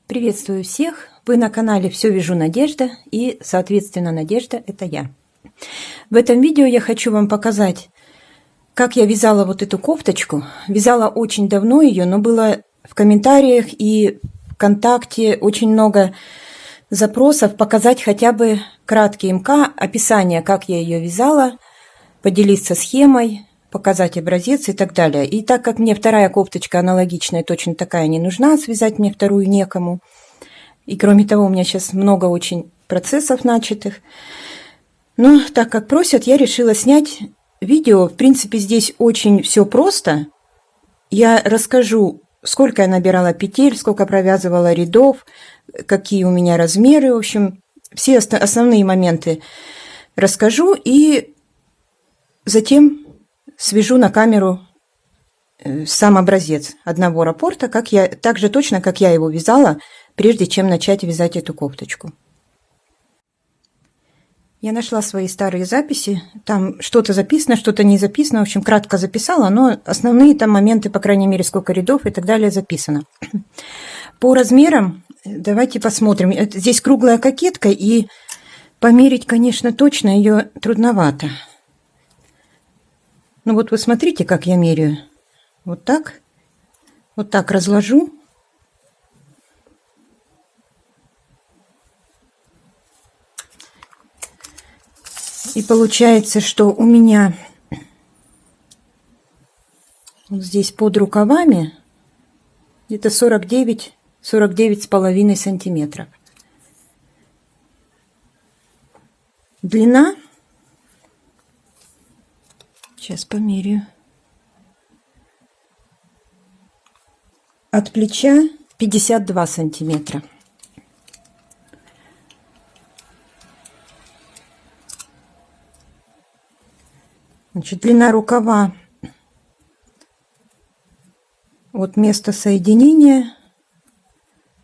Приветствую всех! Вы на канале «Все вяжу Надежда» и, соответственно, Надежда – это я. В этом видео я хочу вам показать, как я вязала вот эту кофточку. Вязала очень давно ее, но было в комментариях и ВКонтакте очень много запросов показать хотя бы краткий МК, описание, как я ее вязала, поделиться схемой, показать образец и так далее. И так как мне вторая кофточка аналогичная, точно такая не нужна, связать мне вторую некому. И кроме того, у меня сейчас много очень процессов начатых. Но так как просят, я решила снять видео. В принципе, здесь очень все просто. Я расскажу, сколько я набирала петель, сколько провязывала рядов, какие у меня размеры. В общем, все основные моменты расскажу и затем свяжу на камеру сам образец одного раппорта, так же точно, как я его вязала, прежде чем начать вязать эту кофточку. Я нашла свои старые записи, там что-то записано, что-то не записано, в общем, кратко записала, но основные там моменты, по крайней мере, сколько рядов и так далее записано. По размерам давайте посмотрим. Здесь круглая кокетка, и померить, конечно, точно ее трудновато. Ну вот вы смотрите, как я меряю. Вот так разложу. И получается, что у меня вот здесь под рукавами где-то 49,5 сантиметров. Длина, сейчас померяю, от плеча 52 сантиметра. Значит, длина рукава от места соединения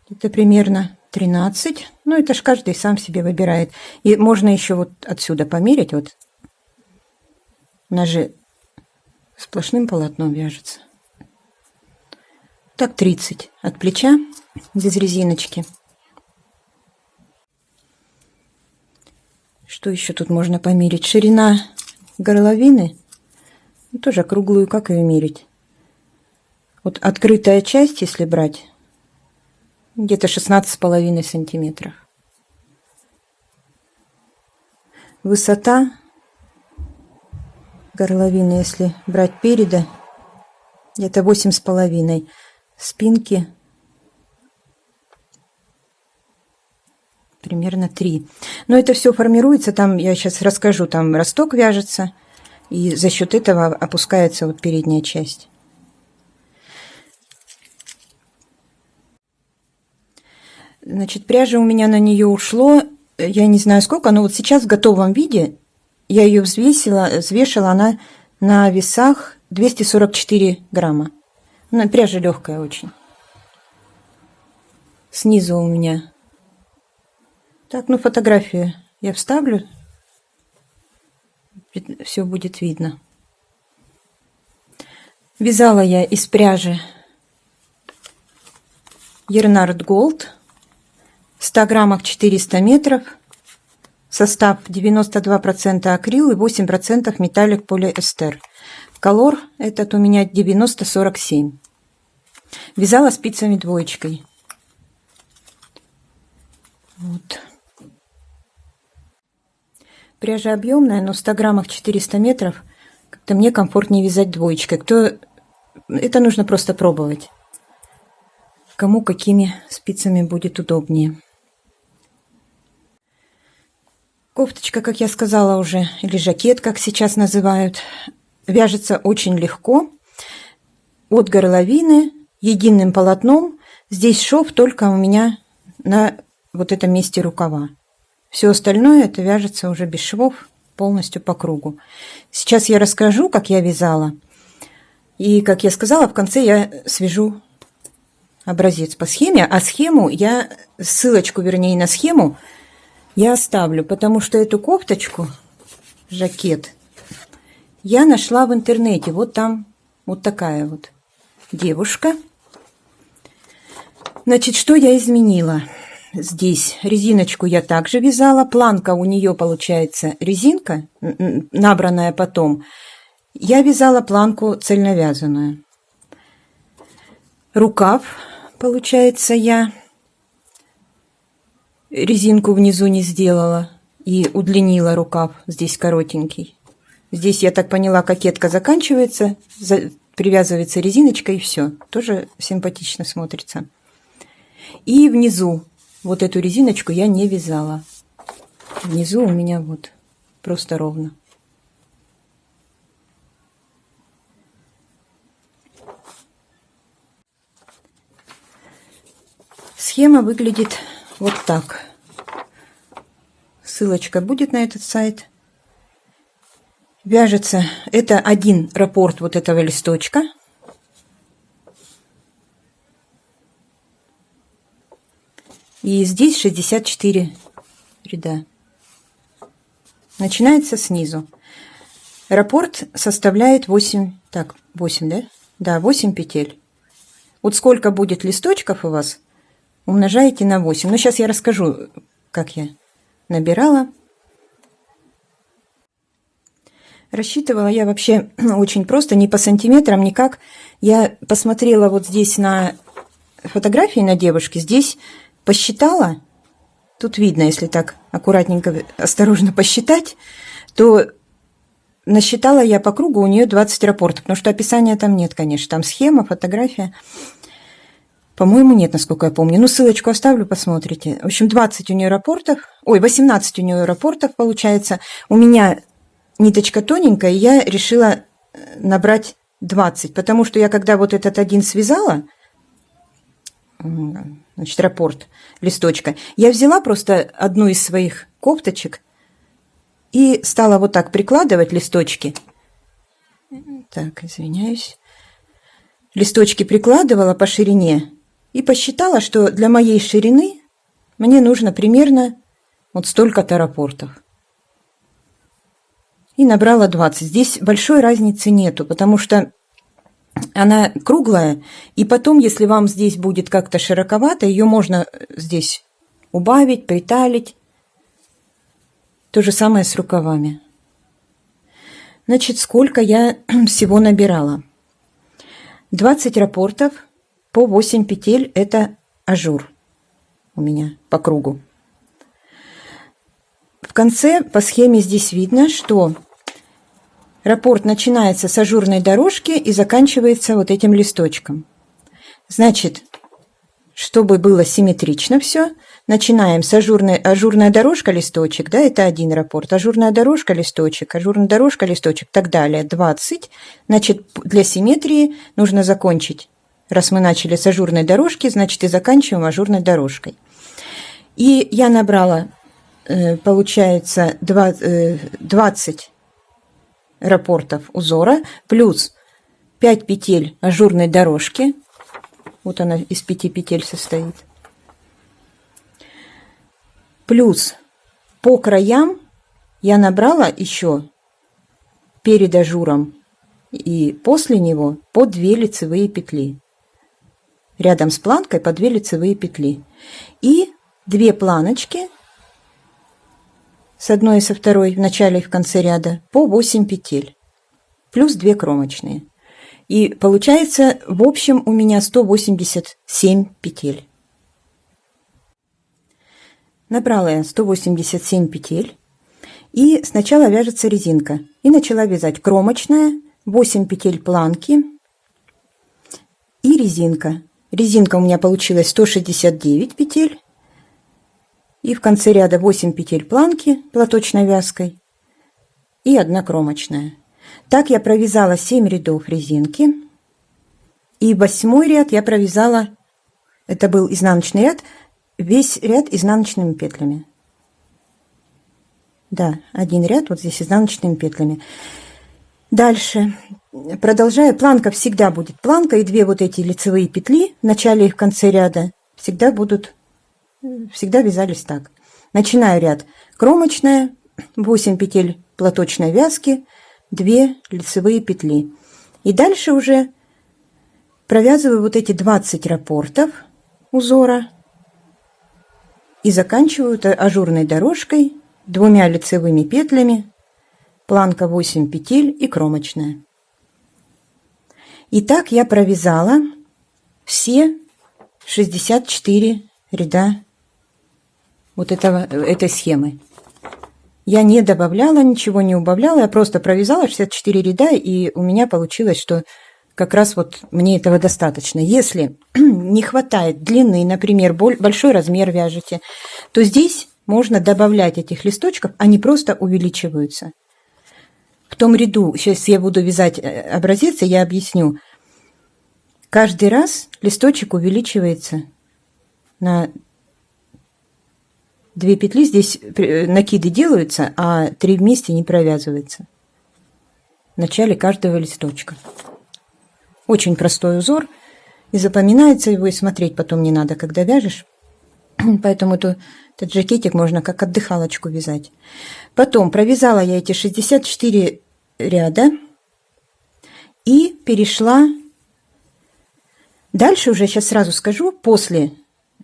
это примерно 13. Ну, это ж каждый сам себе выбирает. И можно еще вот отсюда померить. Вот она же сплошным полотном вяжется. Так, 30 от плеча, без резиночки. Что еще тут можно померить? Ширина горловины, тоже круглую, как ее мерить? Вот открытая часть, если брать, где-то 16,5 сантиметров. Высота горловины, если брать переда, где-то 8,5. Спинки примерно 3. Но это все формируется, там я сейчас расскажу, там росток вяжется, и за счет этого опускается вот передняя часть. Значит, пряжи у меня на нее ушло, я не знаю сколько, но вот сейчас в готовом виде я ее взвешила она на весах 244 грамма. Пряжа легкая очень. Снизу у меня. Так, ну фотографию я вставлю. Все будет видно. Вязала я из пряжи Ернард Голд. В 100 граммах 400 метров. Состав 92% акрил и 8% металлик полиэстер. Колор этот у меня 90-47. Вязала спицами двоечкой. Вот. Пряжа объемная, но в 100 граммах 400 метров как-то мне комфортнее вязать двоечкой. Это нужно просто пробовать. Кому какими спицами будет удобнее. Кофточка, как я сказала уже, или жакет, как сейчас называют, вяжется очень легко. От горловины единым полотном. Здесь шов только у меня на вот этом месте рукава. Все остальное это вяжется уже без швов, полностью по кругу. Сейчас я расскажу, как я вязала. И, как я сказала, в конце я свяжу образец по схеме. А схему ссылочку, вернее, на схему я оставлю, потому что эту кофточку, жакет, я нашла в интернете. Вот там вот такая вот девушка. Значит, что я изменила? Здесь резиночку я также вязала. Планка у нее получается резинка, набранная потом. Я вязала планку цельновязанную. Рукав, получается, я резинку внизу не сделала и удлинила рукав. Здесь коротенький. Здесь, я так поняла, кокетка заканчивается, привязывается резиночка и все. Тоже симпатично смотрится. И внизу вот эту резиночку я не вязала. Внизу у меня вот просто ровно. Схема выглядит вот так. Ссылочка будет на этот сайт. Вяжется, это один раппорт вот этого листочка. И здесь 64 ряда. Начинается снизу. Раппорт составляет 8, так, 8, да? Да, 8 петель. Вот сколько будет листочков у вас, умножаете на 8. Ну, сейчас я расскажу, как я набирала. Рассчитывала я вообще очень просто, не по сантиметрам, никак. Я посмотрела вот здесь на фотографии на девушке, здесь посчитала, тут видно, если так аккуратненько, осторожно посчитать, то насчитала я по кругу у нее 20 раппортов, потому что описания там нет, конечно, там схема, фотография. По-моему, нет, насколько я помню. Ну, ссылочку оставлю, посмотрите. В общем, 20 у нее раппортов, ой, 18 у нее раппортов получается. У меня ниточка тоненькая, и я решила набрать 20, потому что я когда вот этот один связала, значит, раппорт листочка, я взяла просто одну из своих кофточек и стала вот так прикладывать листочки. Так, извиняюсь. Листочки прикладывала по ширине и посчитала, что для моей ширины мне нужно примерно вот столько-то раппортов. И набрала 20. Здесь большой разницы нету, потому что она круглая, и потом, если вам здесь будет как-то широковато, ее можно здесь убавить, приталить. То же самое с рукавами. Значит, сколько я всего набирала? 20 раппортов по 8 петель, это ажур у меня по кругу. В конце по схеме здесь видно, что раппорт начинается с ажурной дорожки и заканчивается вот этим листочком. Значит, чтобы было симметрично все, начинаем с ажурная дорожка, листочек, да, это один раппорт, ажурная дорожка, листочек, так далее, 20. Значит, для симметрии нужно закончить, раз мы начали с ажурной дорожки, значит, и заканчиваем ажурной дорожкой. И я набрала, получается, 20 раппортов узора, плюс 5 петель ажурной дорожки. Вот она из 5 петель состоит. Плюс по краям я набрала еще перед ажуром и после него по 2 лицевые петли. Рядом с планкой по 2 лицевые петли. И 2 планочки с одной и со второй в начале и в конце ряда по 8 петель. Плюс 2 кромочные. И получается в общем у меня 187 петель. Набрала я 187 петель. И сначала вяжется резинка. И начала вязать кромочная, 8 петель планки и резинка. Резинка у меня получилась 169 петель. И в конце ряда 8 петель планки платочной вязкой и 1 кромочная. Так я провязала 7 рядов резинки. И 8-й ряд я провязала, это был изнаночный ряд, весь ряд изнаночными петлями. Да, один ряд вот здесь изнаночными петлями. Дальше, продолжая, планка всегда будет планка, и 2 вот эти лицевые петли в начале и в конце ряда всегда вязались так. Начинаю ряд кромочная, 8 петель платочной вязки, 2 лицевые петли. И дальше уже провязываю вот эти 20 раппортов узора и заканчиваю ажурной дорожкой, 2 лицевыми петлями, планка 8 петель и кромочная. Итак, я провязала все 64 ряда вот этой схемы. Я не добавляла, ничего не убавляла, я просто провязала 64 ряда, и у меня получилось, что как раз вот мне этого достаточно. Если не хватает длины, например, большой размер вяжете, то здесь можно добавлять этих листочков, они просто увеличиваются. В том ряду, сейчас я буду вязать образец, и я объясню. Каждый раз листочек увеличивается на 2 петли, здесь накиды делаются, а 3 вместе не провязывается в начале каждого листочка. Очень простой узор, и запоминается его, и смотреть потом не надо, когда вяжешь. Поэтому этот жакетик можно как отдыхалочку вязать. Потом провязала я эти 64 ряда и перешла. Дальше уже, сейчас сразу скажу, после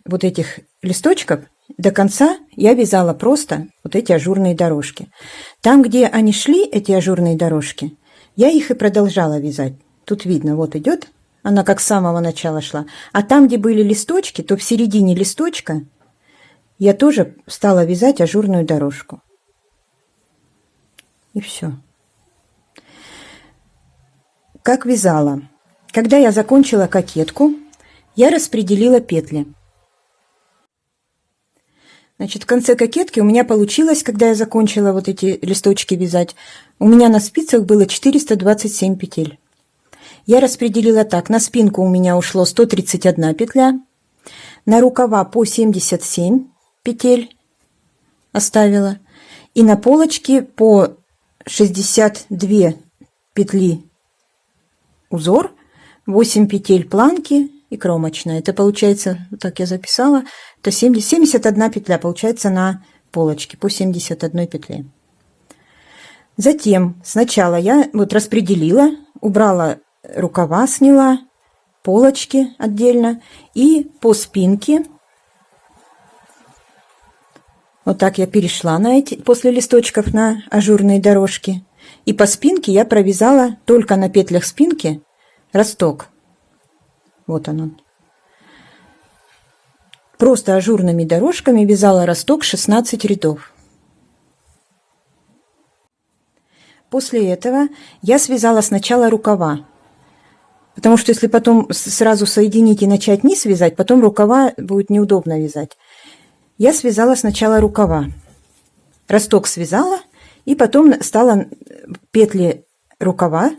вот этих листочков до конца я вязала просто вот эти ажурные дорожки. Там, где они шли, эти ажурные дорожки, я их и продолжала вязать. Тут видно, вот идет, она как с самого начала шла. А там, где были листочки, то в середине листочка я тоже стала вязать ажурную дорожку. И все. Как вязала? Когда я закончила кокетку, я распределила петли. Значит, в конце кокетки у меня получилось, когда я закончила вот эти листочки вязать, у меня на спицах было 427 петель. Я распределила так: на спинку у меня ушло 131 петля, на рукава по 77 петель оставила, и на полочке по 62 петли узор, 8 петель планки и кромочная. Это получается, так я записала, это 71 петля получается на полочке по 71 петле. Затем сначала я вот распределила, убрала рукава, сняла полочки отдельно, и по спинке вот так я перешла на эти, после листочков, на ажурные дорожки, и по спинке я провязала только на петлях спинки росток. Вот он. Просто ажурными дорожками вязала росток 16 рядов. После этого я связала сначала рукава, потому что если потом сразу соединить и начать низ вязать, потом рукава будет неудобно вязать. Я связала сначала рукава, росток связала, и потом стала петли рукава,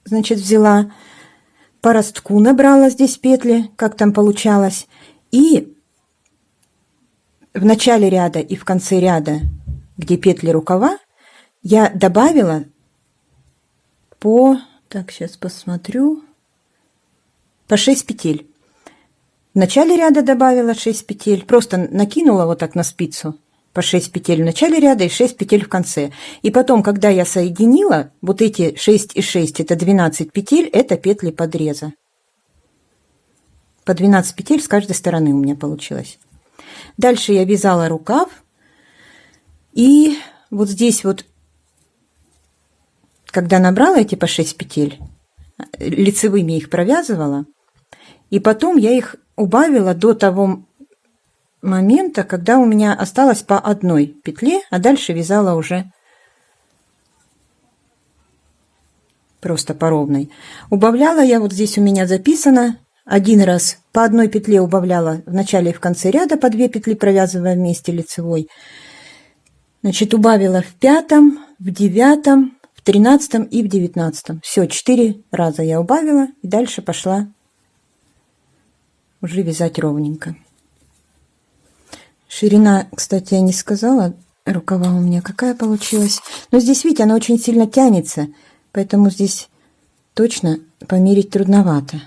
значит, взяла, по ростку набрала здесь петли, как там получалось, и в начале ряда и в конце ряда, где петли рукава, я добавила по, так, сейчас посмотрю, по 6 петель. В начале ряда добавила 6 петель, просто накинула вот так на спицу по 6 петель в начале ряда и 6 петель в конце. И потом, когда я соединила, вот эти 6 и 6, это 12 петель, это петли подреза. По 12 петель с каждой стороны у меня получилось. Дальше я вязала рукав, и вот здесь вот, когда набрала эти по 6 петель, лицевыми их провязывала, и потом я их убавила до того момента, когда у меня осталось по одной петле, а дальше вязала уже просто по ровной. Убавляла я, вот здесь у меня записано, один раз по одной петле убавляла в начале и в конце ряда, по 2 петли провязывая вместе лицевой. Значит, убавила в 5, в 9, в 13 и в 19. Все, 4 раза я убавила, и дальше пошла уже вязать ровненько. Ширина, кстати, я не сказала, рукава у меня какая получилась. Но здесь, видите, она очень сильно тянется, поэтому здесь точно померить трудновато.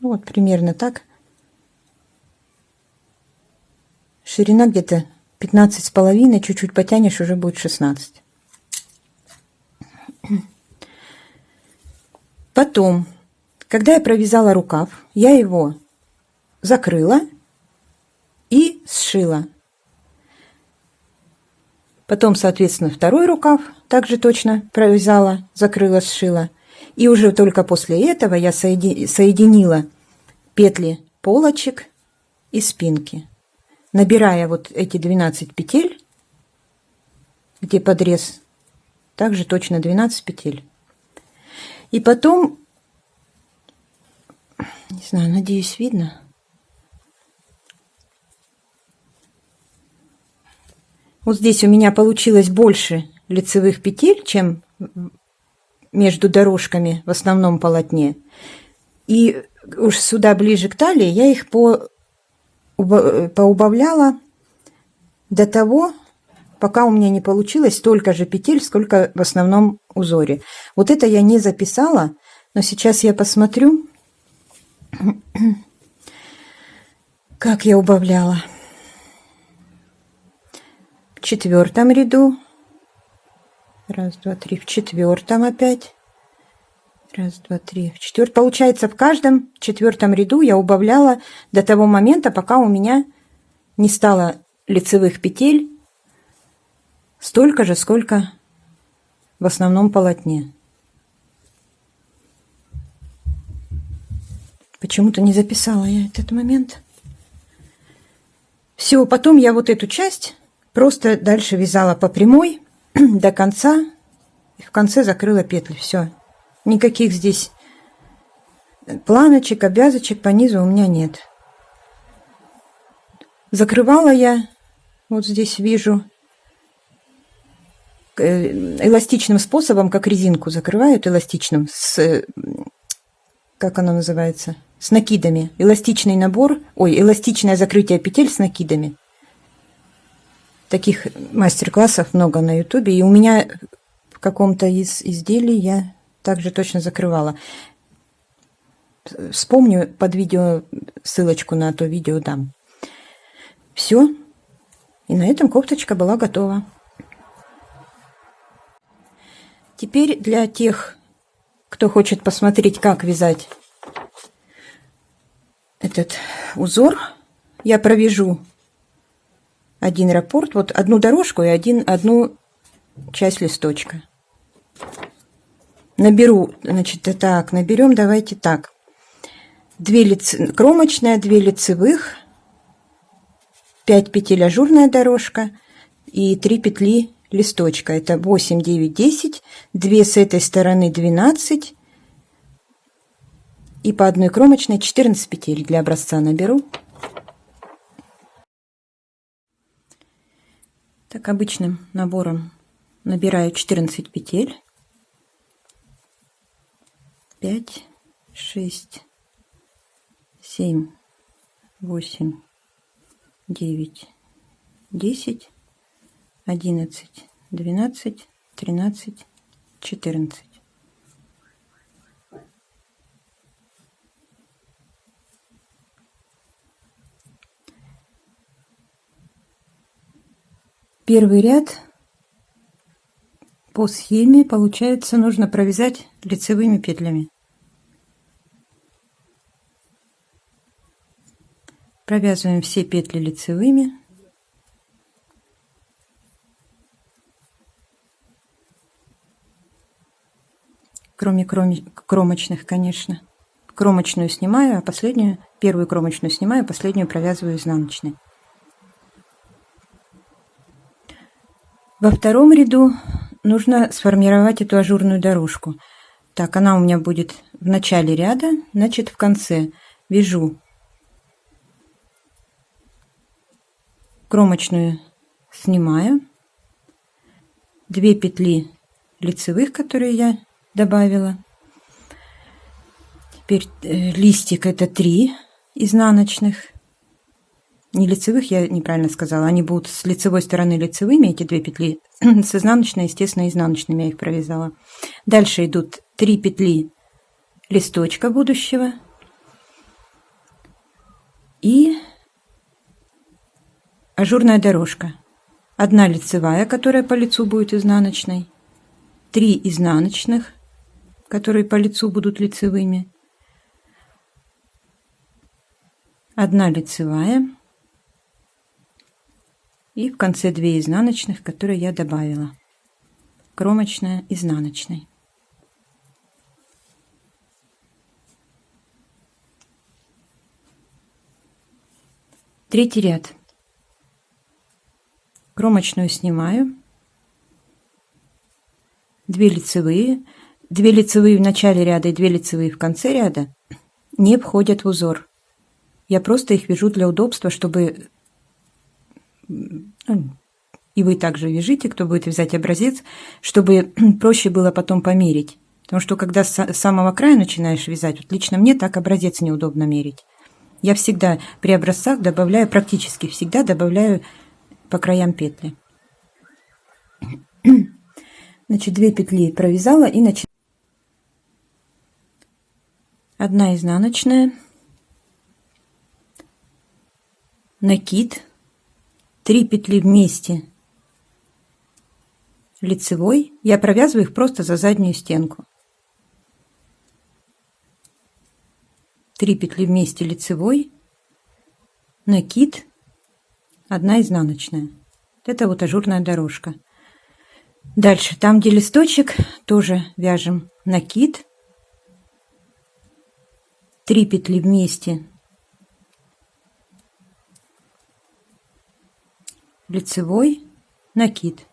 Ну, вот примерно так. Ширина где-то 15,5, чуть-чуть потянешь, уже будет 16. Потом, когда я провязала рукав, я его закрыла и сшила. Потом, соответственно, второй рукав также точно провязала, закрыла, сшила. И уже только после этого я соединила петли полочек и спинки, набирая вот эти 12 петель, где подрез, также точно 12 петель. И потом, не знаю, надеюсь, видно. Вот здесь у меня получилось больше лицевых петель, чем между дорожками в основном полотне. И уж сюда ближе к талии я их поубавляла до того, пока у меня не получилось столько же петель, сколько в основном узоре. Вот это я не записала, но сейчас я посмотрю, как я убавляла. В 4-м ряду. Раз, два, три. В 4-м опять. Раз, два, три. В 4-м. Получается, в каждом 4-м ряду я убавляла до того момента, пока у меня не стало лицевых петель столько же, сколько в основном полотне. Почему-то не записала я этот момент. Все, потом я вот эту часть просто дальше вязала по прямой до конца. И в конце закрыла петли. Все. Никаких здесь планочек, обвязочек по низу у меня нет. Закрывала я, вот здесь вижу, эластичным способом, как резинку закрывают, эластичным, с, как оно называется, с накидами. Эластичный набор, эластичное закрытие петель с накидами. Таких мастер-классов много на ютубе, и у меня в каком-то из изделий я также точно закрывала. Вспомню под видео, ссылочку на то видео дам. Все. И на этом кофточка была готова. Теперь для тех, кто хочет посмотреть, как вязать этот узор, я провяжу один раппорт, вот одну дорожку и одну часть листочка. Наберу, значит, так, наберем, давайте так. 2 кромочная, 2 лицевых, 5 петель ажурная дорожка и 3 петли листочка. Это 8, 9, 10, 2 с этой стороны 12 и по одной кромочной 14 петель для образца наберу. Так, обычным набором набираю 14 петель. 5, 6, 7, 8, 9, 10, 11, 12, 13, 14. Первый ряд по схеме, получается, нужно провязать лицевыми петлями. Провязываем все петли лицевыми. Кроме кромочных, конечно. Кромочную снимаю, а первую кромочную снимаю, последнюю провязываю изнаночной. Во втором ряду нужно сформировать эту ажурную дорожку. Так, она у меня будет в начале ряда, значит, в конце вяжу кромочную, снимаю, 2 петли лицевых, которые я добавила. Теперь листик, это 3 изнаночных. Не лицевых, я неправильно сказала. Они будут с лицевой стороны лицевыми, эти 2 петли. С изнаночной, естественно, изнаночными я их провязала. Дальше идут 3 петли листочка будущего. И ажурная дорожка. 1 лицевая, которая по лицу будет изнаночной. 3 изнаночных, которые по лицу будут лицевыми. 1 лицевая и в конце 2 изнаночных, которые я добавила, кромочная, изнаночной. Третий ряд. Кромочную снимаю, 2 лицевые, 2 лицевые в начале ряда и 2 лицевые в конце ряда не входят в узор. Я просто их вяжу для удобства, чтобы, и вы также вяжите, кто будет вязать образец, чтобы проще было потом померить. Потому что когда с самого края начинаешь вязать, вот лично мне так образец неудобно мерить. Я всегда при образцах добавляю, практически всегда добавляю по краям петли. Значит, 2 петли провязала и начинаю. 1 изнаночная, накид, 3 петли вместе лицевой. Я провязываю их просто за заднюю стенку. 3 петли вместе лицевой, накид, 1 изнаночная. Это вот ажурная дорожка. Дальше, там, где листочек, тоже вяжем накид, 3 петли вместе лицевой, накид.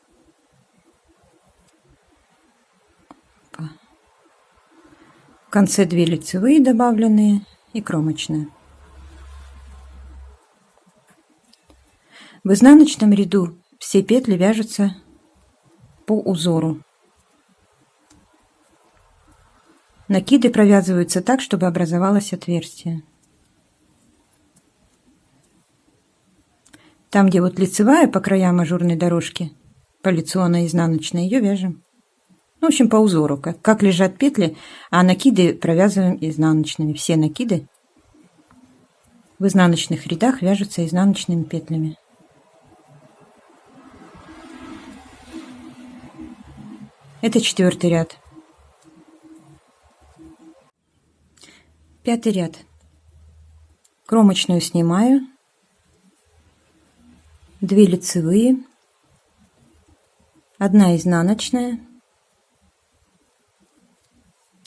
В конце 2 лицевые добавленные и кромочная. В изнаночном ряду все петли вяжутся по узору. Накиды провязываются так, чтобы образовалось отверстие. Там, где вот лицевая по краям ажурной дорожки, по лицу она изнаночная, ее вяжем. Ну, в общем, по узору, как лежат петли, а накиды провязываем изнаночными. Все накиды в изнаночных рядах вяжутся изнаночными петлями. Это 4-й ряд. 5-й ряд. Кромочную снимаю, 2 лицевые, 1 изнаночная,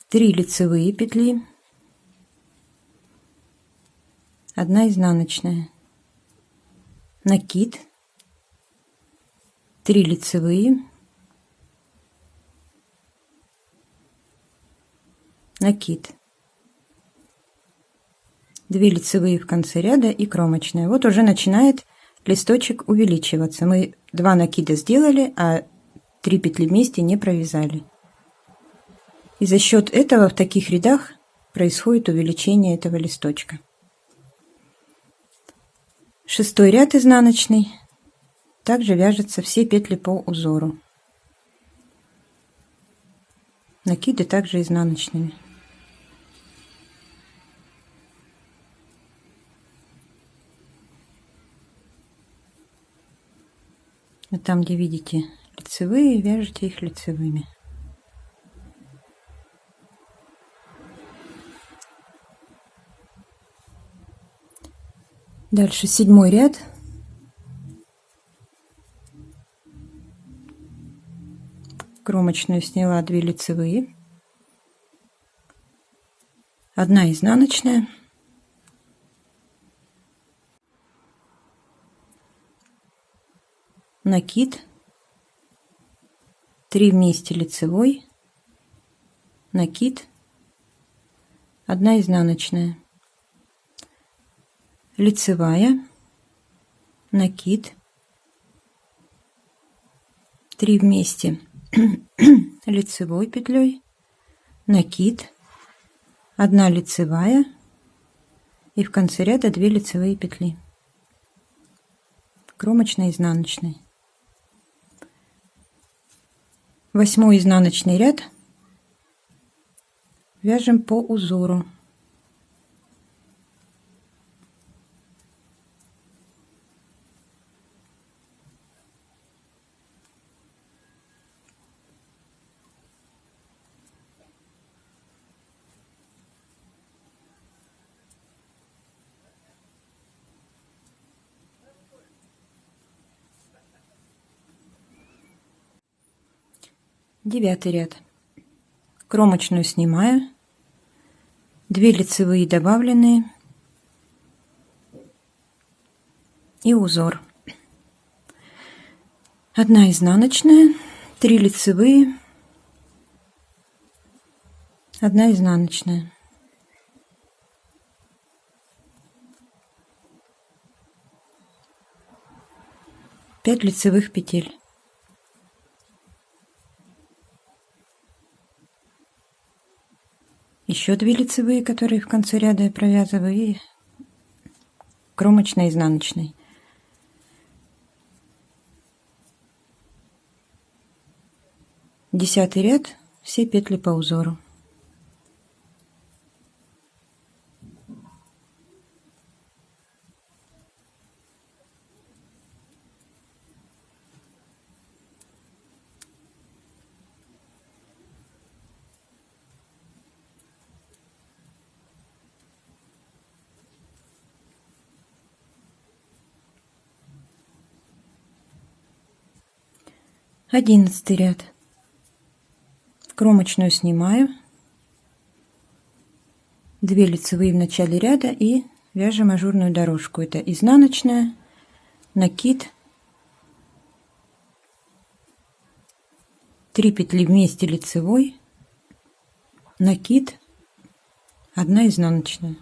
3 лицевые петли, 1 изнаночная, накид, 3 лицевые, накид, 2 лицевые в конце ряда и кромочная. Вот уже начинает листочек увеличиваться. Мы 2 накида сделали, а 3 петли вместе не провязали. И за счет этого в таких рядах происходит увеличение этого листочка. 6-й ряд изнаночный. Также вяжутся все петли по узору. Накиды также изнаночными. И там, где видите лицевые, вяжите их лицевыми. Дальше 7-й ряд. Кромочную сняла 2 лицевые, 1 изнаночная, накид, 3 вместе лицевой, накид, 1 изнаночная, лицевая, накид, 3 вместе лицевой петлей, накид, 1 лицевая и в конце ряда 2 лицевые петли, кромочной, изнаночной. 8-й изнаночный ряд вяжем по узору. 9 ряд. Кромочную снимаю, 2 лицевые добавленные и узор. 1 изнаночная, 3 лицевые, 1 изнаночная. 5 лицевых петель. Еще 2 лицевые, которые в конце ряда я провязываю, и кромочной изнаночной. Десятый ряд, все петли по узору. Одиннадцатый ряд. Кромочную снимаю, 2 лицевые в начале ряда и вяжем ажурную дорожку. Это изнаночная, накид, 3 петли вместе лицевой, накид, 1 изнаночная.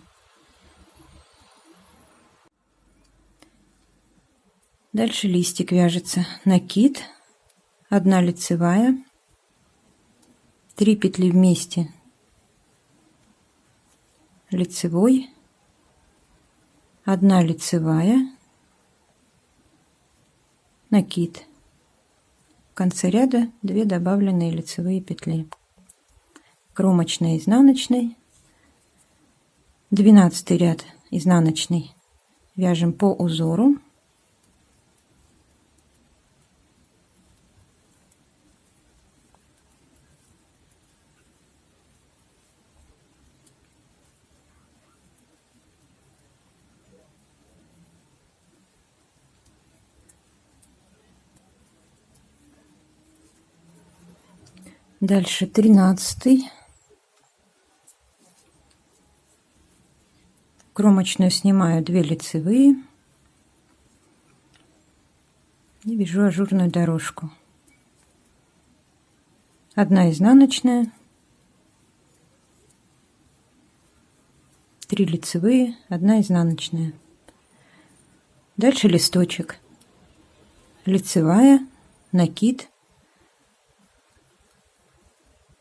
Дальше листик вяжется. Накид, 1 лицевая, 3 петли вместе лицевой, 1 лицевая, накид. В конце ряда 2 добавленные лицевые петли. Кромочной, изнаночной. 12 ряд изнаночный вяжем по узору. Дальше 13. Кромочную снимаю, 2 лицевые и вяжу ажурную дорожку. 1 изнаночная, 3 лицевые, 1 изнаночная. Дальше листочек. Лицевая, накид,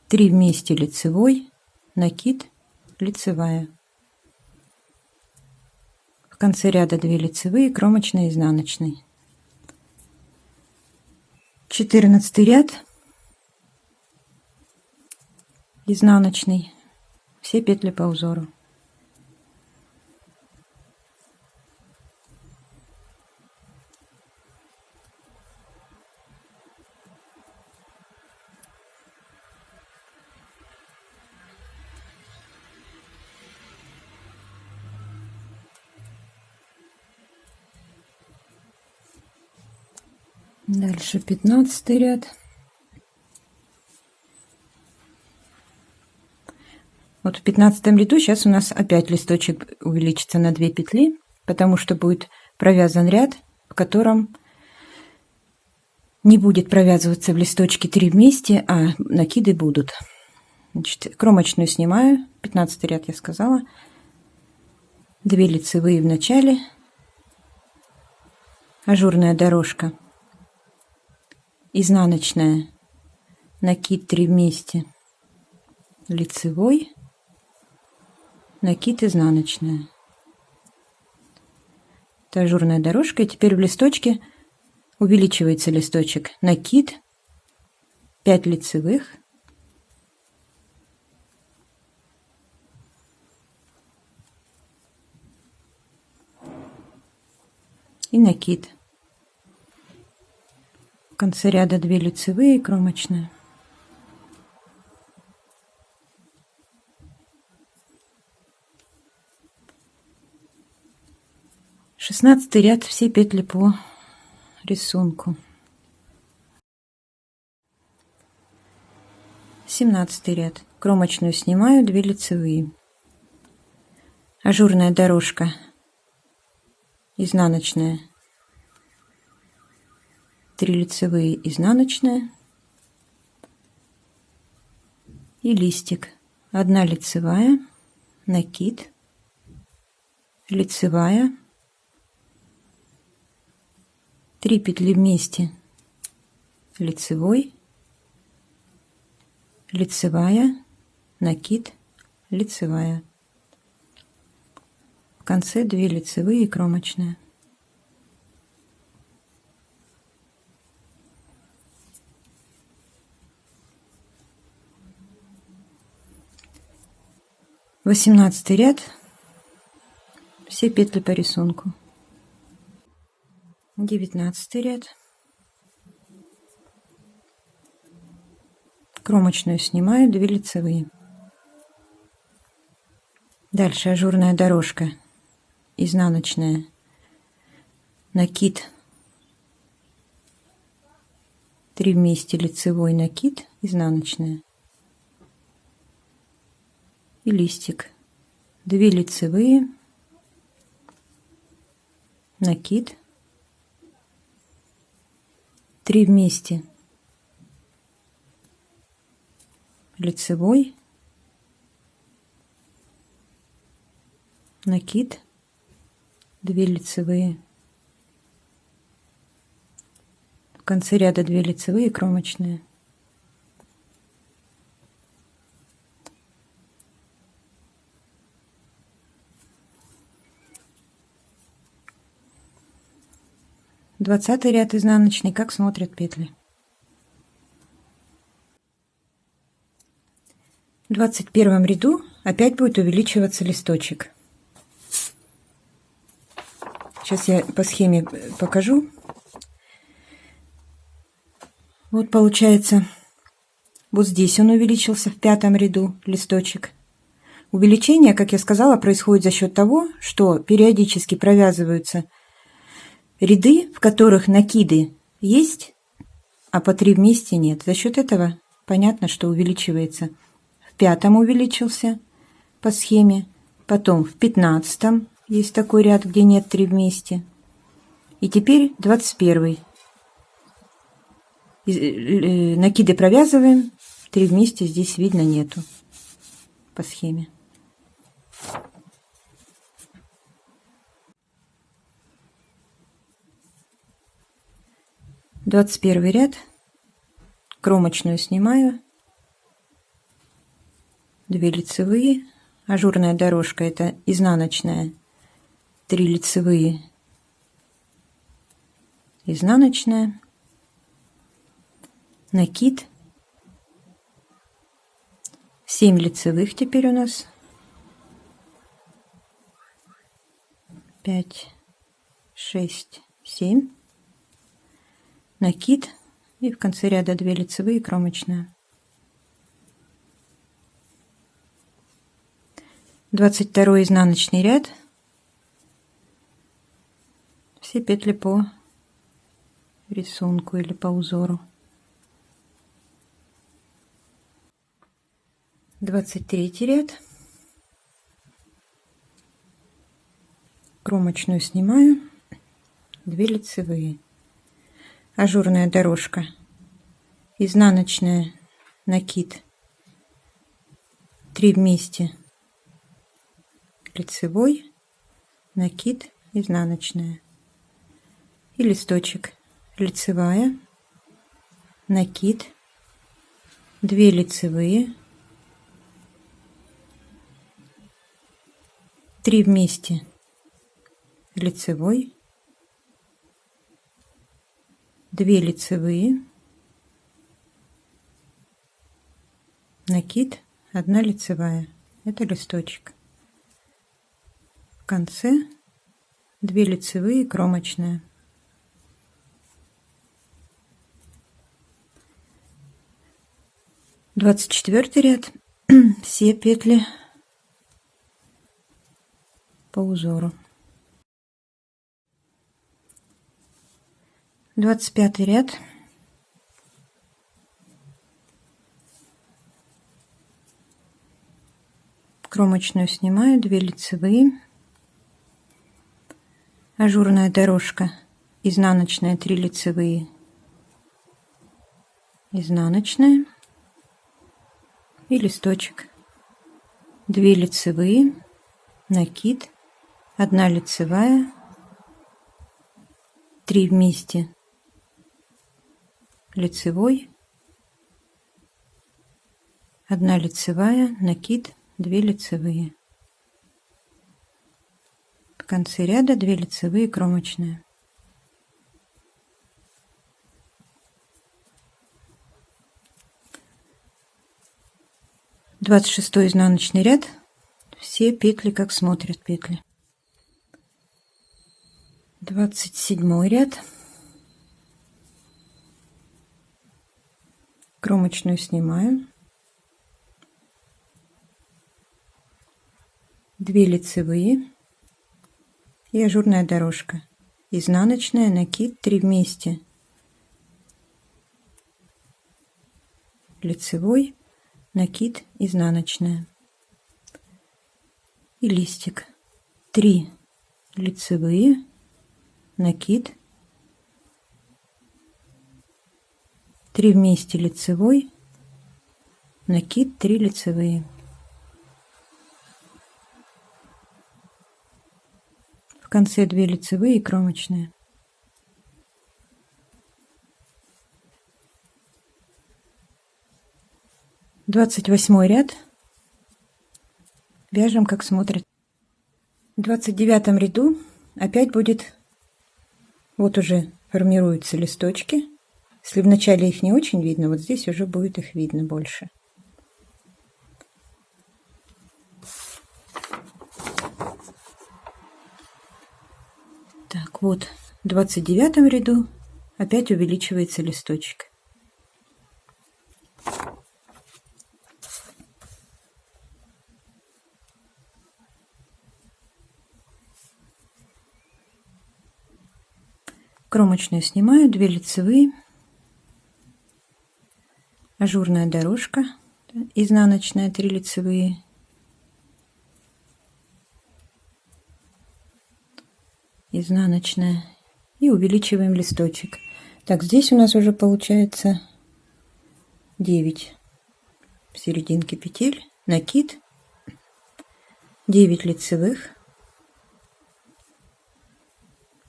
3 вместе лицевой, накид, лицевая. В конце ряда 2 лицевые, кромочной, изнаночной. 14 ряд изнаночный, все петли по узору. Дальше 15 ряд. Вот в 15 ряду сейчас у нас опять листочек увеличится на 2 петли, потому что будет провязан ряд, в котором не будет провязываться в листочке 3 вместе, а накиды будут. Значит, кромочную снимаю, 15 ряд я сказала, 2 лицевые в начале, ажурная дорожка, изнаночная, накид 3 вместе, лицевой, накид, изнаночная. Это ажурная дорожка, и теперь в листочке увеличивается листочек. Накид, 5 лицевых, и накид. В конце ряда 2 лицевые, кромочная. Шестнадцатый ряд, все петли по рисунку. 17 ряд. Кромочную снимаю, 2 лицевые. Ажурная дорожка, изнаночная, 3 лицевые, изнаночная и листик. 1 лицевая, накид, лицевая, 3 петли вместе, лицевой, лицевая, накид, лицевая. В конце 2 лицевые и кромочная. Восемнадцатый ряд. Все петли по рисунку. 19 ряд. Кромочную снимаю, 2 лицевые. Дальше ажурная дорожка, изнаночная, накид, 3 вместе, лицевой, накид, изнаночная и листик. 2 лицевые, накид, 3 вместе, лицевой, накид, 2 лицевые. В конце ряда 2 лицевые, кромочные. Двадцатый ряд изнаночный. Как смотрят петли. 21 ряду опять будет увеличиваться листочек. Сейчас я по схеме покажу. Вот получается, вот здесь он увеличился в 5 ряду листочек. Увеличение, как я сказала, происходит за счет того, что периодически провязываются ряды, в которых накиды есть, а по 3 вместе нет. За счет этого понятно, что увеличивается. В 5 увеличился по схеме, потом в 15 есть такой ряд, где нет 3 вместе. И теперь 21. Накиды провязываем, 3 вместе здесь видно нету по схеме. Двадцать первый ряд. Кромочную снимаю, 2 лицевые, ажурная дорожка, это изнаночная, 3 лицевые, изнаночная, накид, 7 лицевых теперь у нас, 5, 6, 7, накид и в конце ряда 2 лицевые, кромочная. 22 изнаночный ряд. Все петли по рисунку или по узору. 23 ряд. Кромочную снимаю, 2 лицевые. Ажурная дорожка, изнаночная, накид, 3 вместе, лицевой, накид, изнаночная и листочек, лицевая, накид, 2 лицевые, 3 вместе, лицевой, 2 лицевые, накид, 1 лицевая, это листочек. В конце 2 лицевые, кромочная. 24 ряд. Все петли по узору. 25 ряд. Кромочную снимаю, 2 лицевые, ажурная дорожка, изнаночная, 3 лицевые, изнаночная и листочек, 2 лицевые, накид, 1 лицевая, 3 вместе, лицевой, 1 лицевая, накид, 2 лицевые. В конце ряда 2 лицевые, кромочная. Двадцать шестой изнаночный ряд. Все петли как смотрят петли. 27 ряд. Кромочную снимаю. 2 лицевые и ажурная дорожка, изнаночная, накид, 3 вместе, лицевой, накид, изнаночная и листик, 3 лицевые, накид, 3 вместе, лицевой, накид, 3 лицевые. В конце 2 лицевые и кромочная. Двадцать 28 ряд. Вяжем как смотрит. В 29 ряду опять будет, вот уже формируются листочки. Если в начале их не очень видно, вот здесь уже будет их видно больше. Так, вот в 29 ряду опять увеличивается листочек. Кромочную снимаю, 2 лицевые, ажурная дорожка, изнаночная, 3 лицевые, изнаночная и увеличиваем листочек. Так, здесь у нас уже получается 9 в серединке петель, накид, 9 лицевых,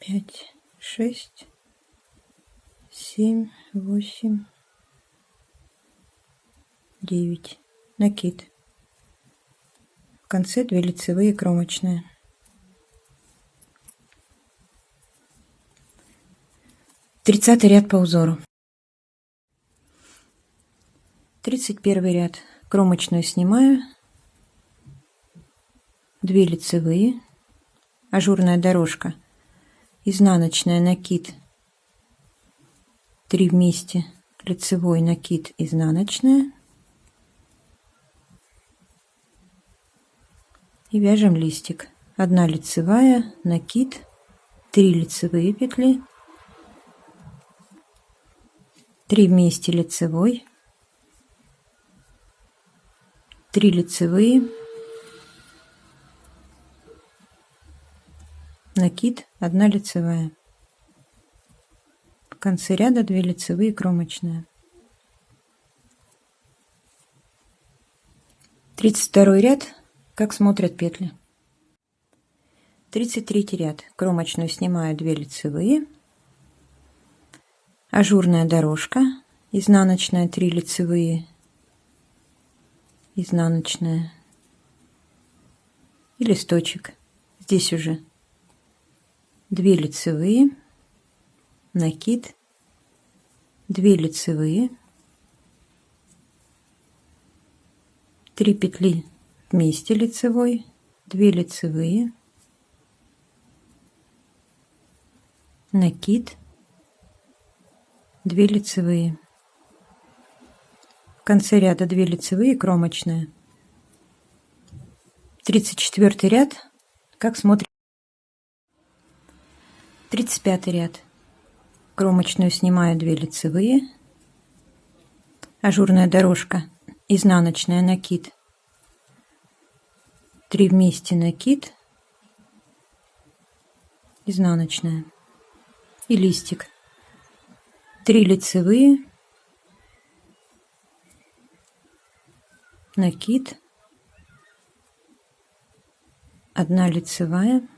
5, 6, 7, 8, 9, накид, в конце 2 лицевые, кромочная. 30 ряд по узору. 31 ряд. Кромочную снимаю, 2 лицевые, ажурная дорожка, изнаночная, накид, 3 вместе, лицевой, накид, изнаночная и вяжем листик. 1 лицевая, накид, 3 лицевые петли, 3 вместе, лицевой, 3 лицевые, накид, 1 лицевая. В конце ряда 2 лицевые, кромочная. 32 ряд. Как смотрят петли. 33 ряд. Кромочную снимаю, 2 лицевые, ажурная дорожка, изнаночная, 3 лицевые, изнаночная и листочек. Здесь уже 2 лицевые, накид, 2 лицевые, 3 петли вместе, лицевой, 2 лицевые, накид, 2 лицевые. В конце ряда 2 лицевые, кромочная. 34 ряд. Как смотрит. 35 ряд. Кромочную снимаю, 2 лицевые, ажурная дорожка, изнаночная, накид, 3 вместе накид, изнаночная и листик, 3 лицевые, накид, 1 лицевая,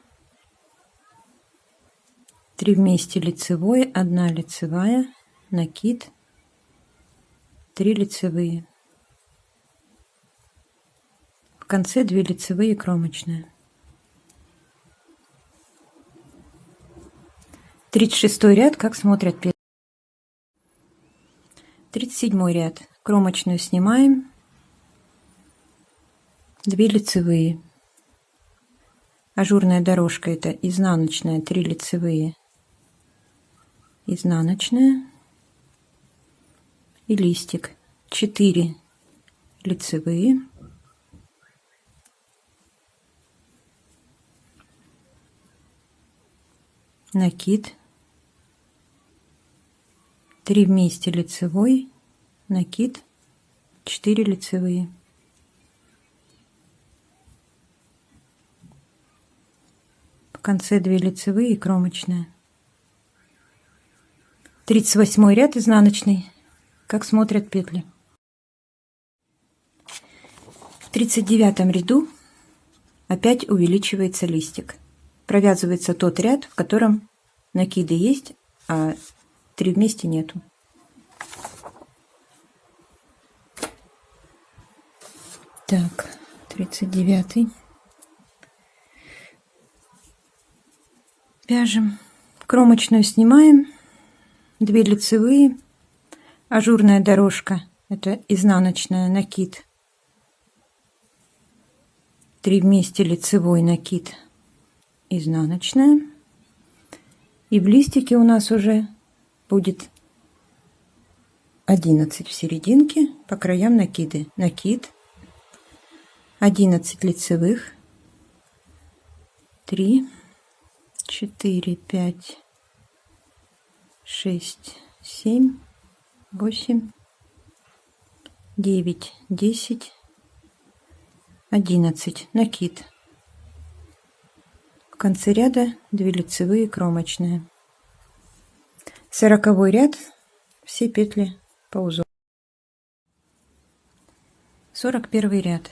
3 вместе лицевой, 1 лицевая, накид, 3 лицевые, в конце 2 лицевые, кромочная. 36 ряд, как смотрят петли. 37 ряд, кромочную снимаем, 2 лицевые, ажурная дорожка, это изнаночная, 3 лицевые, изнаночная и листик, 4 лицевые, накид, 3 вместе лицевой, накид, 4 лицевые, в конце 2 лицевые и кромочная. 38 ряд, изнаночный, как смотрят петли. В 39 ряду опять увеличивается листик. Провязывается тот ряд, в котором накиды есть, а 3 вместе нету. Так, 39. Вяжем. Кромочную снимаем, 2 лицевые, ажурная дорожка, это изнаночная, накид, 3 вместе лицевой, накид, изнаночная, и в листике у нас уже будет 11 в серединке, по краям накиды, накид, 11 лицевых, 3, 4, 5, 6, 7, 8, 9, 10, 11, накид. В конце ряда 2 лицевые, кромочные. 40 ряд, все петли по узору. 41 ряд,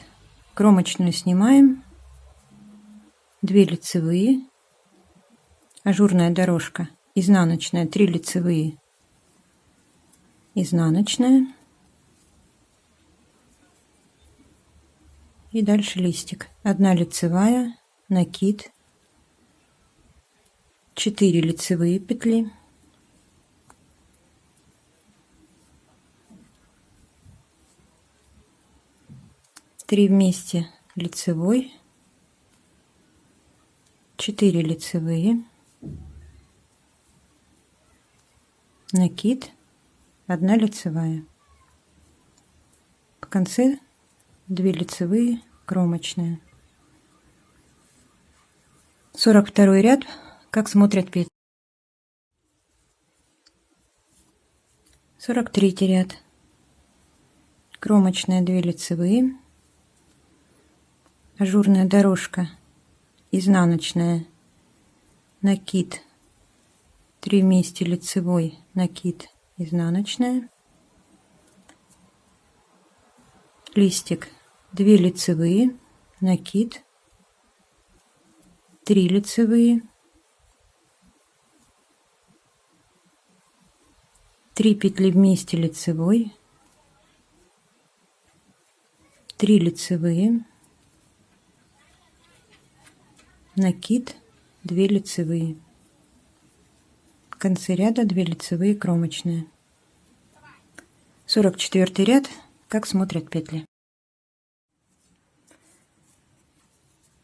кромочную снимаем, 2 лицевые, ажурная дорожка, изнаночная, 3 лицевые, изнаночная, и дальше листик, 1 лицевая, накид, 4 лицевые петли, три вместе лицевой, 4 лицевые, накид, 1 лицевая, в конце 2 лицевые, кромочная. 42 ряд, как смотрят петли. 43 ряд, кромочная, 2 лицевые, ажурная дорожка, изнаночная, накид, 3 вместе лицевой, накид, изнаночная, листик, 2 лицевые, накид, 3 лицевые, 3 петли вместе лицевой, 3 лицевые, накид, 2 лицевые, в конце ряда 2 лицевые, кромочные. 44 ряд, как смотрят петли.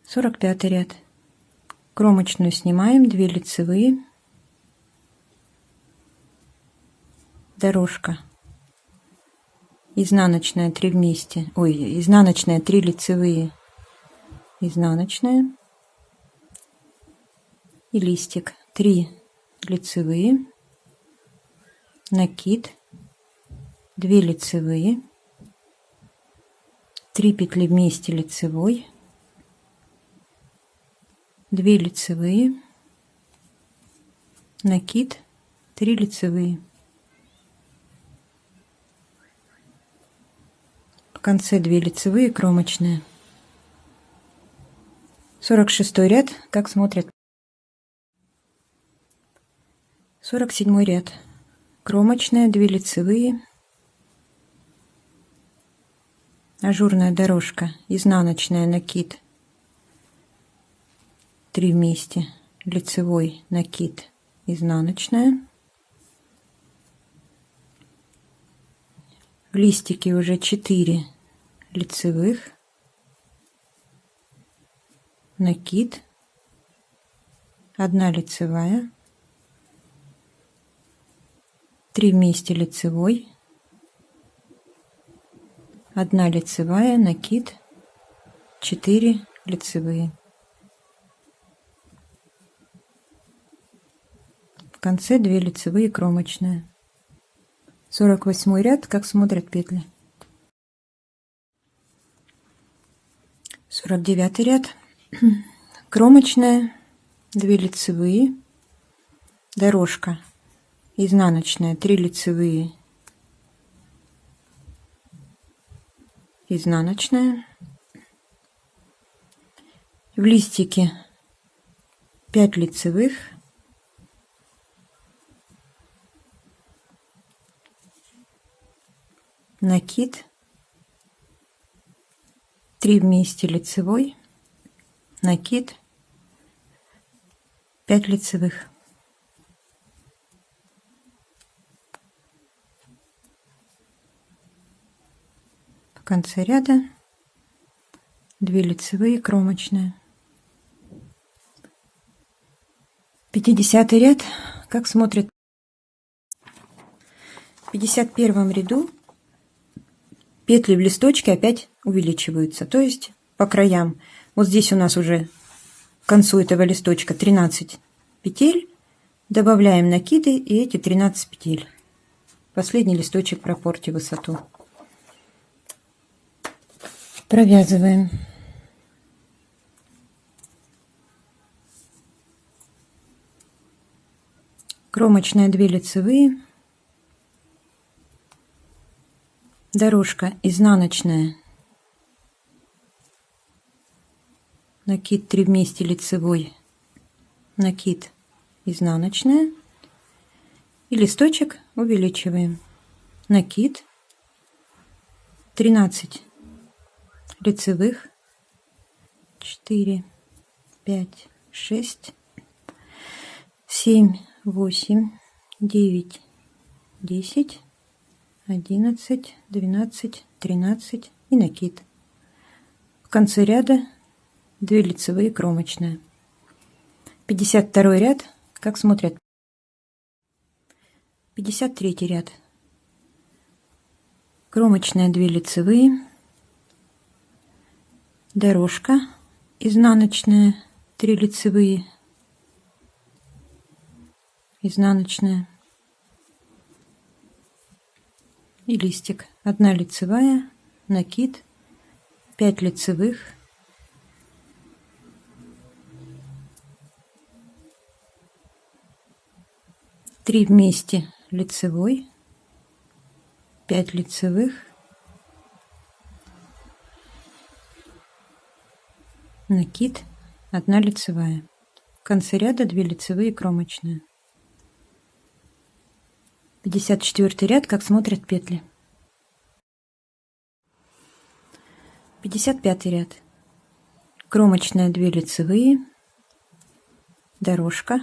45 ряд, кромочную снимаем, 2 лицевые, дорожка, изнаночная, 3 вместе, изнаночная, 3 лицевые, изнаночная и листик, 3 лицевые, накид, 2 лицевые, 3 петли вместе лицевой, 2 лицевые, накид, 3 лицевые. В конце 2 лицевые, кромочные. 46 ряд, как смотрят. 47 ряд, кромочная, 2 лицевые, ажурная дорожка, изнаночная, накид, 3 вместе, лицевой, накид, изнаночная. В листике уже 4 лицевых, накид, 1 лицевая, 3 вместе, лицевой, 1 лицевая, накид, 4 лицевые. В конце 2 лицевые, кромочная. 48 ряд, как смотрят петли. 49 ряд, кромочная, 2 лицевые, дорожка, изнаночная, 3 лицевые, изнаночная. В листике 5 лицевых, накид, 3 вместе, лицевой, накид, 5 лицевых. В конце ряда 2 лицевые, кромочная. 50 ряд, как смотрит. В 51 ряду петли в листочке опять увеличиваются, то есть по краям. Вот здесь у нас уже к концу этого листочка 13 петель, добавляем накиды и эти 13 петель. Последний листочек пропорьте высоту. Провязываем. Кромочная, 2 лицевые, дорожка изнаночная, накид, 3 вместе, лицевой, накид, изнаночная, и листочек увеличиваем, накид, 13 лицевых, 4, 5, 6, 7, 8, 9, 10, 11, 12, 13 и накид. В конце ряда 2 лицевые, кромочная. 52 ряд, как смотрят. 53 ряд, кромочная, 2 лицевые, дорожка изнаночная, 3 лицевые, изнаночная и листик, 1 лицевая, накид, 5 лицевых, три вместе, лицевой, 5 лицевых, накид, 1 лицевая. В конце ряда 2 лицевые, кромочная. 54 ряд, как смотрят петли. 55 ряд, кромочная, 2 лицевые, дорожка,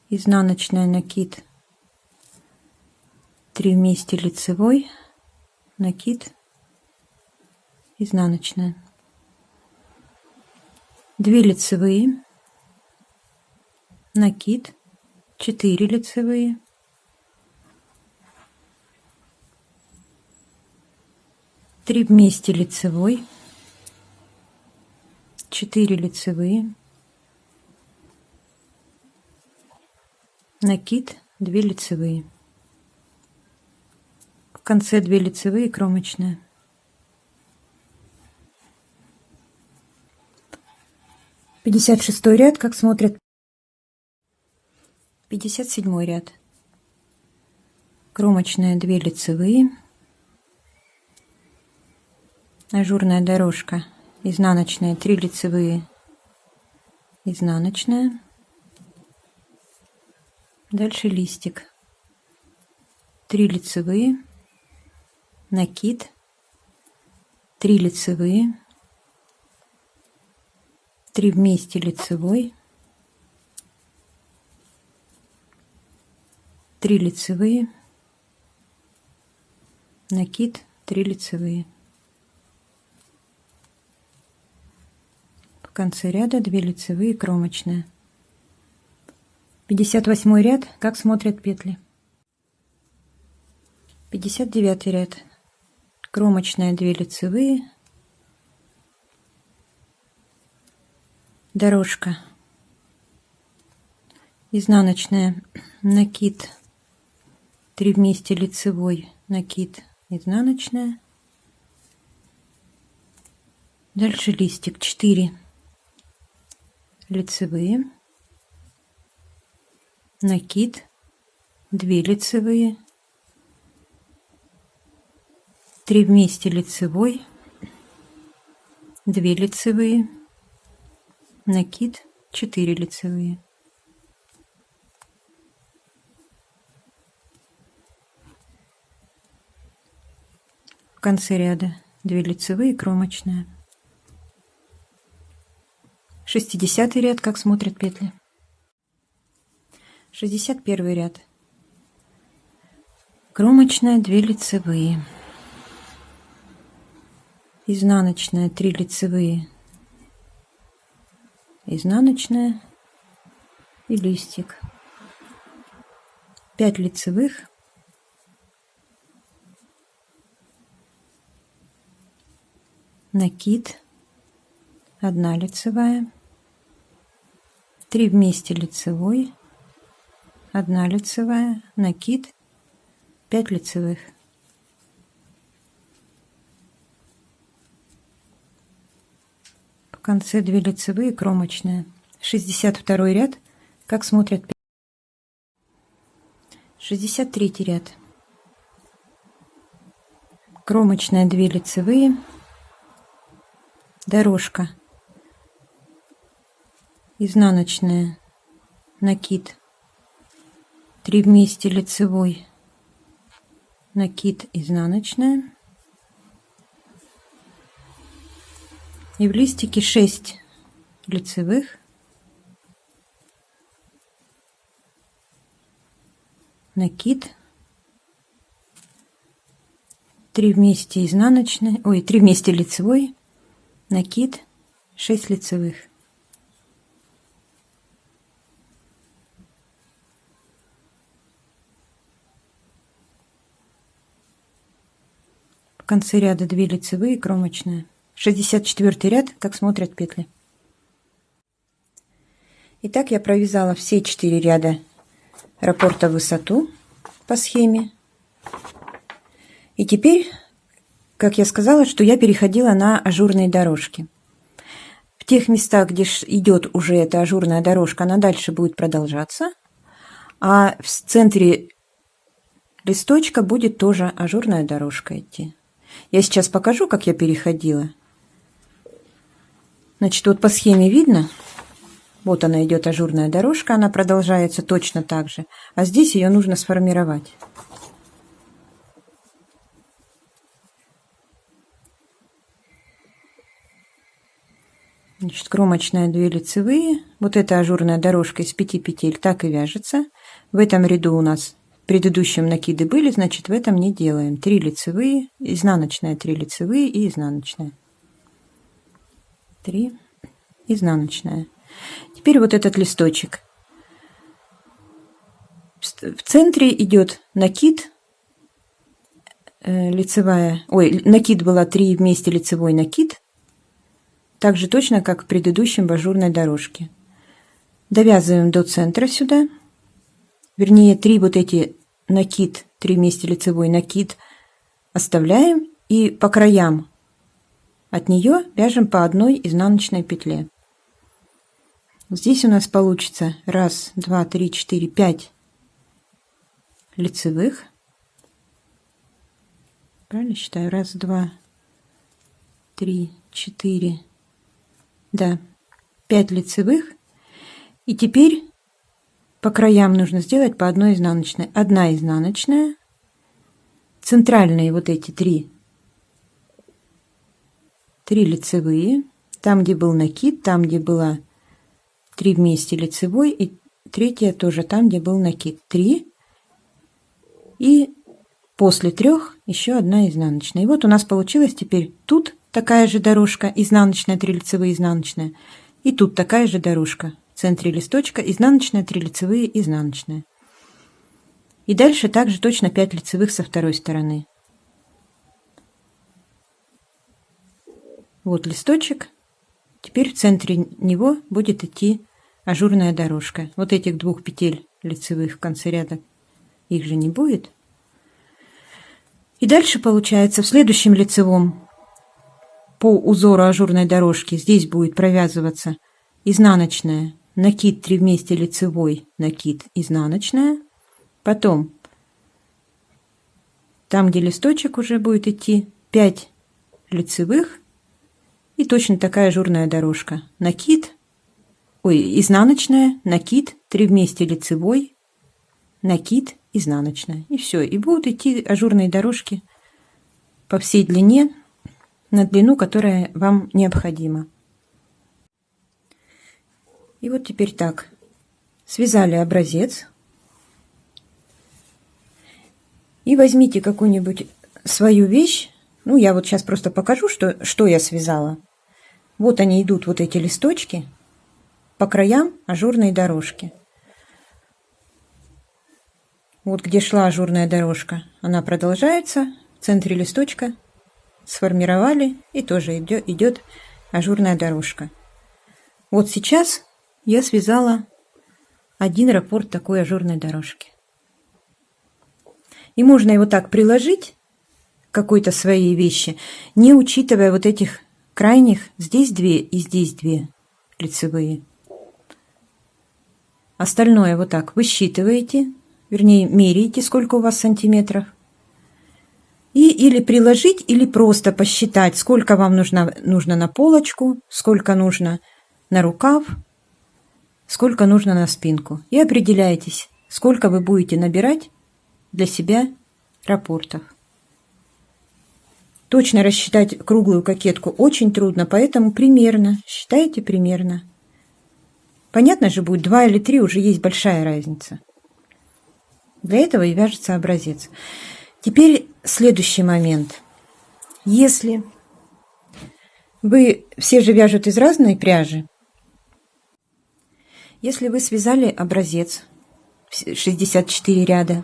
изнаночная, накид, 3 вместе, лицевой, накид, изнаночная, 2 лицевые, накид, 4 лицевые, три вместе, лицевой, 4 лицевые, накид, 2 лицевые. В конце 2 лицевые, кромочная. 56 ряд, как смотрят. 57 ряд. Кромочная 2 лицевые. Ажурная дорожка. Изнаночная 3 лицевые. Изнаночная. Дальше листик. 3 лицевые. Накид. 3 лицевые. 3 вместе лицевой. 3 лицевые. Накид. 3 лицевые. В конце ряда 2 лицевые, кромочная. 58 ряд, как смотрят петли. 59 ряд. Кромочная 2 лицевые. Дорожка. Изнаночная. Накид. 3 вместе лицевой. Накид. Изнаночная. Дальше листик. 4 лицевые. Накид. 2 лицевые. 3 вместе лицевой. 2 лицевые. Накид. 4 лицевые. В конце ряда 2 лицевые, кромочная. 60 ряд, как смотрят петли. 61 ряд. Кромочная 2 лицевые. Изнаночная 3 лицевые. Изнаночная и листик. 5 лицевых. Накид. 1 лицевая. 3 вместе лицевой. 1 лицевая. Накид. 5 лицевых. В конце 2 лицевые, кромочная. 62 ряд, как смотрят. 63 ряд. Кромочная 2 лицевые. Дорожка. Изнаночная. Накид. 3 вместе лицевой. Накид, изнаночная. И в листике 6 лицевых. Накид. 3 вместе изнаночной. Ой, 3 вместе лицевой. Накид. 6 лицевых. В конце ряда 2 лицевые, кромочная. 64 ряд, как смотрят петли. Итак, я провязала все 4 ряда раппорта в высоту по схеме. И теперь, как я сказала, что я переходила на ажурные дорожки. В тех местах, где идет уже эта ажурная дорожка, она дальше будет продолжаться. А в центре листочка будет тоже ажурная дорожка идти. Я сейчас покажу, как я переходила. Значит, вот по схеме видно, вот она идет ажурная дорожка, она продолжается точно так же, а здесь ее нужно сформировать. Значит, кромочная 2 лицевые, вот эта ажурная дорожка из 5 петель так и вяжется. В этом ряду у нас в предыдущем накиды были, значит, в этом не делаем. 3 лицевые, изнаночная 3 лицевые и изнаночная. 3, изнаночная. Теперь вот этот листочек. В центре идет накид, лицевая, ой, накид была 3 вместе лицевой накид, так же точно, как в предыдущем в ажурной дорожке. Довязываем до центра сюда, вернее 3 вот эти накид, 3 вместе лицевой накид оставляем и по краям от нее вяжем по одной изнаночной петле. Здесь у нас получится 1, 2, 3, 4, 5 лицевых. Правильно считаю? 1, 2, 3, 4, да, 5 лицевых. И теперь по краям нужно сделать по одной изнаночной. Одна изнаночная, центральные вот эти три лицевые, там, где был накид, там, где было 3 вместе лицевой, и третья тоже там, где был накид. 3. И после 3 еще одна изнаночная. И вот у нас получилось теперь тут такая же дорожка, изнаночная, 3 лицевые, изнаночная. И тут такая же дорожка. В центре листочка изнаночная, 3 лицевые, изнаночная. И дальше также точно 5 лицевых со второй стороны. Вот листочек. Теперь в центре него будет идти ажурная дорожка. Вот этих 2 петель лицевых в конце ряда, их же не будет. И дальше получается в следующем лицевом по узору ажурной дорожки здесь будет провязываться изнаночная, накид 3 вместе лицевой, накид, изнаночная. Потом там, где листочек, уже будет идти 5 лицевых и точно такая ажурная дорожка. Накид, изнаночная, накид, 3 вместе лицевой, накид, изнаночная. И все. И будут идти ажурные дорожки по всей длине, на длину, которая вам необходима. И вот теперь так. Связали образец. И возьмите какую-нибудь свою вещь. Ну, я вот сейчас просто покажу, что я связала. Вот они идут, вот эти листочки. По краям ажурные дорожки. Вот где шла ажурная дорожка, она продолжается. В центре листочка сформировали, и тоже идет ажурная дорожка. Вот сейчас я связала один раппорт такой ажурной дорожки. И можно его так приложить к какой-то своей вещи, не учитывая вот этих крайних. Здесь 2 и здесь 2 лицевые. Остальное вот так высчитываете, вернее меряете, сколько у вас сантиметров. И или приложить, или просто посчитать, сколько вам нужно на полочку, сколько нужно на рукав, сколько нужно на спинку. И определяйтесь, сколько вы будете набирать для себя раппортов. Точно рассчитать круглую кокетку очень трудно, поэтому примерно, считайте примерно. Понятно же будет, 2 или 3 уже есть большая разница. Для этого и вяжется образец. Теперь следующий момент. Если вы, все же вяжут из разной пряжи, если вы связали образец 64 ряда,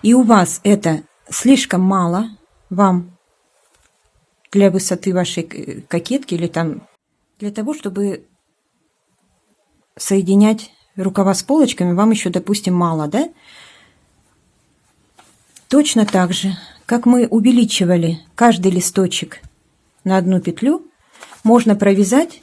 и у вас это слишком мало вам для высоты вашей кокетки или там для того, чтобы соединять рукава с полочками, вам еще, допустим, мало, да? Точно так же, как мы увеличивали каждый листочек на 1 петлю, можно провязать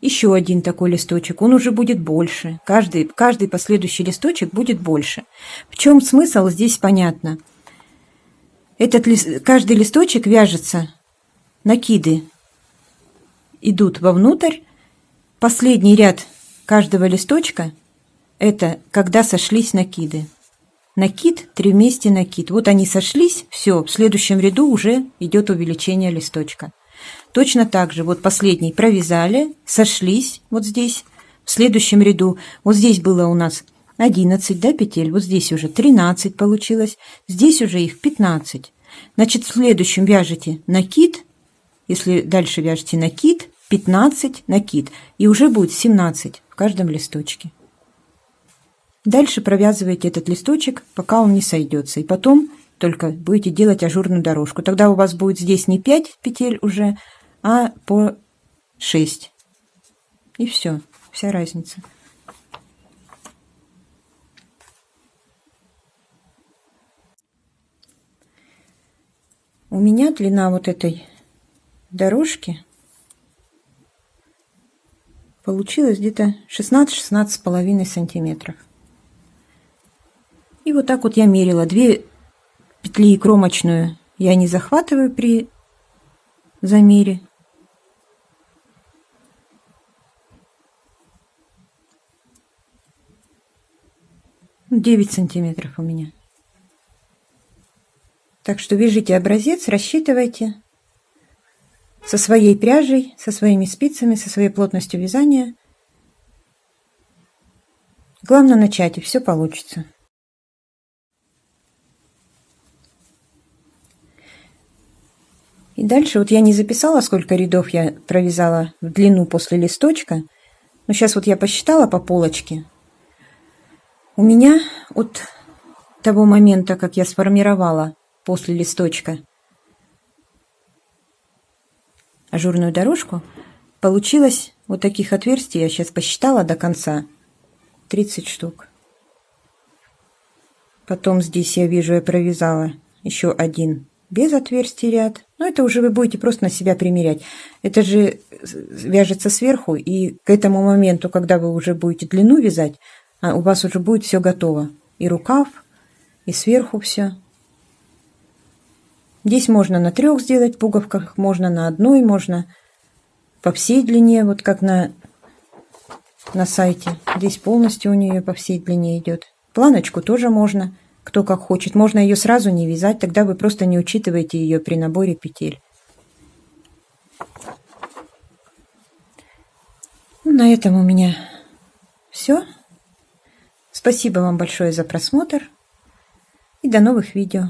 еще один такой листочек. Он уже будет больше. Каждый последующий листочек будет больше. В чем смысл, здесь понятно. Каждый листочек вяжется, накиды идут вовнутрь. Последний ряд каждого листочка – это когда сошлись накиды. Накид, 3 вместе накид. Вот они сошлись, все, в следующем ряду уже идет увеличение листочка. Точно так же, вот последний провязали, сошлись вот здесь, в следующем ряду, вот здесь было у нас 11, да, петель, вот здесь уже 13 получилось, здесь уже их 15. Значит, в следующем вяжете накид, если дальше вяжете накид, 15 накид, и уже будет 17 в каждом листочке. Дальше провязываете этот листочек, пока он не сойдется. И потом только будете делать ажурную дорожку. Тогда у вас будет здесь не 5 петель уже, а по 6. И все, вся разница. У меня длина вот этой дорожки Получилось где-то 16-16,5 сантиметров. И вот так вот я мерила. 2 петли и кромочную я не захватываю при замере. Ну, 9 сантиметров у меня. Так что вяжите образец, рассчитывайте со своей пряжей, со своими спицами, со своей плотностью вязания. Главное начать, и все получится. И дальше вот я не записала, сколько рядов я провязала в длину после листочка. Но сейчас вот я посчитала по полочке. У меня от того момента, как я сформировала после листочка ажурную дорожку, получилось вот таких отверстий, я сейчас посчитала до конца, 30 штук. Потом здесь я вижу, я провязала еще один без отверстий ряд. Но это уже вы будете просто на себя примерять. Это же вяжется сверху, и к этому моменту, когда вы уже будете длину вязать, у вас уже будет все готово. И рукав, и сверху все. Здесь можно на 3 сделать пуговках, можно на 1, можно по всей длине, вот как на сайте. Здесь полностью у нее по всей длине идет. Планочку тоже можно, кто как хочет. Можно ее сразу не вязать, тогда вы просто не учитываете ее при наборе петель. На этом у меня все. Спасибо вам большое за просмотр и до новых видео.